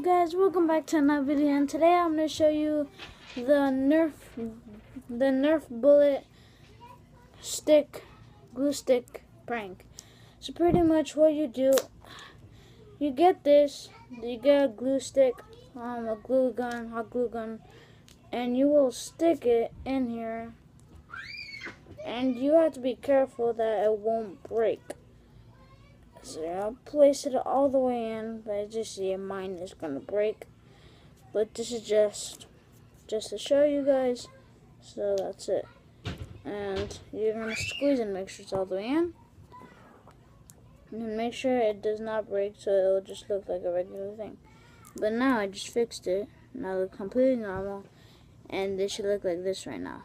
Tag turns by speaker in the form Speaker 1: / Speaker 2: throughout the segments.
Speaker 1: Hello guys, welcome back to another video, and today I'm going to show you the Nerf bullet stick, glue stick prank. So pretty much what you do, you get this, you get a glue stick, a glue gun, hot glue gun, and you will stick it in here, and you have to be careful that it won't break. So I'll place it all the way in, but as you see, mine is gonna break. But this is just to show you guys. So that's it. And you're gonna squeeze and make sure it's all the way in. And make sure it does not break, so it'll just look like a regular thing. But now I just fixed it. Now it looks completely normal, and it should look like this right now.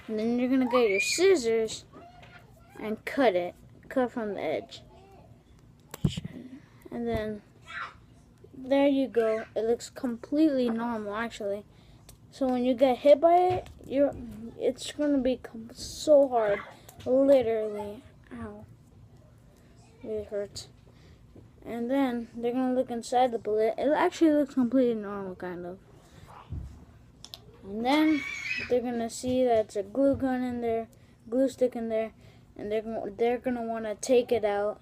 Speaker 1: And then you're gonna get your scissors and cut it. Cut from the edge, and then there you go. It looks completely normal actually. So when you get hit by it, it's gonna be so hard, literally. Ow, it hurts. And then they're gonna look inside the bullet. It actually looks completely normal, kind of. And then they're gonna see that it's a glue gun in there, glue stick in there. And they're gonna want to take it out,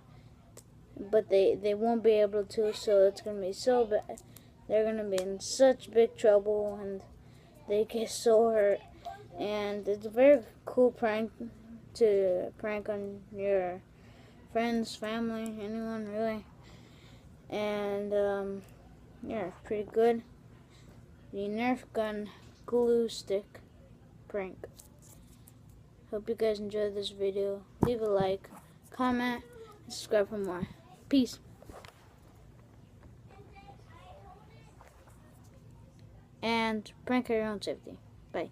Speaker 1: but they won't be able to. So it's gonna be so bad. They're gonna be in such big trouble, and they get so hurt. And it's a very cool prank to prank on your friends, family, anyone really. And yeah, pretty good. The Nerf gun glue stick prank. Hope you guys enjoyed this video. Leave a like, comment, and subscribe for more. Peace. And prank at your own safety. Bye.